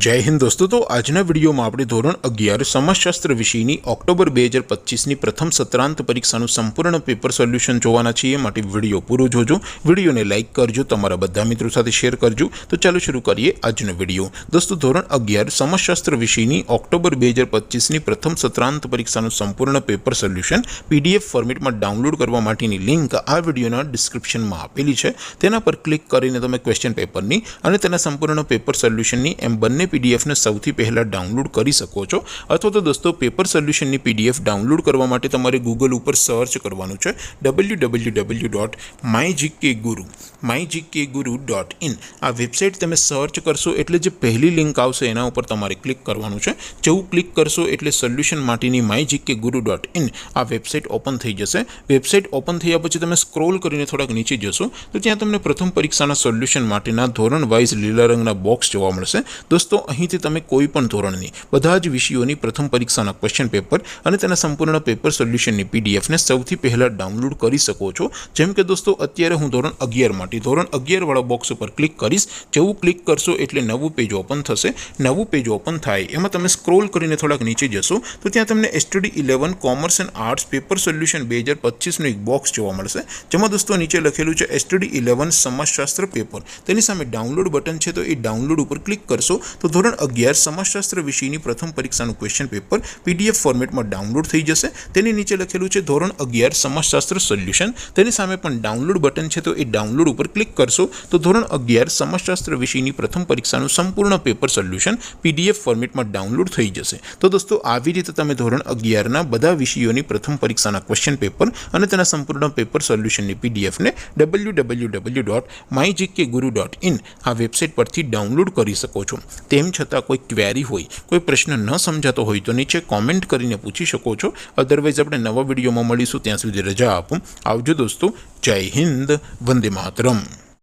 जय हिंद दोस्तों। तो आजना वीडियो में आपणे धोरण 11 समाजशास्त्र विषयनी ऑक्टोबर 2025 ની પ્રથમ સત્રાંત પરીક્ષાનું સંપૂર્ણ પેપર સોલ્યુશન જોવાના છીએ। માટે વિડીયો પૂરો જોજો, વિડીયોને લાઇક કરજો, તમારા બધા મિત્રો સાથે શેર કરજો। તો ચાલો શરૂ કરીએ આજનો વિડીયો। દોસ્તો ધોરણ 11 સમાજશાસ્ત્ર વિષયની ઓક્ટોબર 2025 ની પ્રથમ સત્રાંત પરીક્ષાનું સંપૂર્ણ પેપર સોલ્યુશન PDF ફોર્મેટમાં ડાઉનલોડ કરવા માટેની લિંક આ વિડીયોના ડિસ્ક્રિપ્શનમાં આપેલી છે। તેના પર ક્લિક કરીને તમે ક્વેશ્ચન પેપરની અને તેના સંપૂર્ણ પેપર સોલ્યુશનની એમ બંને PDF ने સૌથી પહેલા ડાઉનલોડ કરી શકો છો। અથવા તો દોસ્તો પેપર સોલ્યુશનની PDF ડાઉનલોડ કરવા માટે તમારે ગૂગલ ઉપર સર્ચ કરવાનું છે www.mygkguru.in। આ વેબસાઇટ તમે સર્ચ કરશો એટલે જે પહેલી લિંક આવશે એના ઉપર તમારે ક્લિક કરવાનું છે। જેવું ક્લિક કરશો એટલે સોલ્યુશન માટેની mygkguru.in આ વેબસાઇટ ઓપન થઈ જશે। વેબસાઇટ ઓપન થયા પછી તમે સ્ક્રોલ કરીને થોડાક નીચે જશો તો ત્યાં તમને પ્રથમ પરીક્ષાના સોલ્યુશન માટેના ધોરણ વાઇઝ લીલા રંગના બોક્સ જોવા મળશે। दोस्तों અહીંથી તમે કોઈ પણ ધોરણની બધા જ વિષયોની પ્રથમ પરીક્ષાના ક્વેશ્ચન પેપર અને તેના સંપૂર્ણ પેપર સોલ્યુશનની PDF ને સૌથી પહેલા ડાઉનલોડ કરી શકો છો। જેમ કે દોસ્તો અત્યારે હું ધોરણ 11 માટે ધોરણ 11 વાળા બોક્સ ઉપર ક્લિક કરીશ। જેવું ક્લિક કરશો એટલે નવું પેજ ઓપન થશે। નવું પેજ ઓપન થાય એમાં તમે સ્ક્રોલ કરીને થોડાક નીચે જશો તો ત્યાં તમને STD 11 commerce and arts paper solution 2025 નું એક બોક્સ જોવા મળશે। જેમાં દોસ્તો નીચે લખેલું છે STD 11 સમાજશાસ્ત્ર પેપર। તેની સામે ડાઉનલોડ બટન છે તો એ ડાઉનલોડ ઉપર ક્લિક કરશો तो ધોરણ 11 સમાજશાસ્ત્ર વિષયની પ્રથમ પરીક્ષાનું ક્વેશ્ચન પેપર PDF ફોર્મેટમાં ડાઉનલોડ થઈ જશે। તેની નીચે લખેલું છે ધોરણ 11 સમાજશાસ્ત્ર સોલ્યુશન। તેની સામે પણ ડાઉનલોડ બટન છે તો એ ડાઉનલોડ ઉપર ક્લિક કરશો તો ધોરણ 11 સમાજશાસ્ત્ર વિષયની પ્રથમ પરીક્ષાનું સંપૂર્ણ પેપર સોલ્યુશન PDF ફોર્મેટમાં ડાઉનલોડ થઈ જશે। તો દોસ્તો આવી રીતે તમે ધોરણ 11ના બધા વિષયોની પ્રથમ પરીક્ષાના ક્વેશ્ચન પેપર અને તેના સંપૂર્ણ પેપર સોલ્યુશનની PDF ને www.mygkguru.in આ વેબસાઇટ પરથી ડાઉનલોડ કરી શકો છો। તેમ છતાં કોઈ ક્વેરી હોય, કોઈ પ્રશ્ન ન સમજાતો હોય તો નીચે કોમેન્ટ કરીને પૂછી શકો છો। અધરવાઇઝ આપણે નવા વિડીયોમાં મળીશું, ત્યાં સુધી રજા આપો। આવજો દોસ્તો। જય હિન્દ, વંદે માતરમ।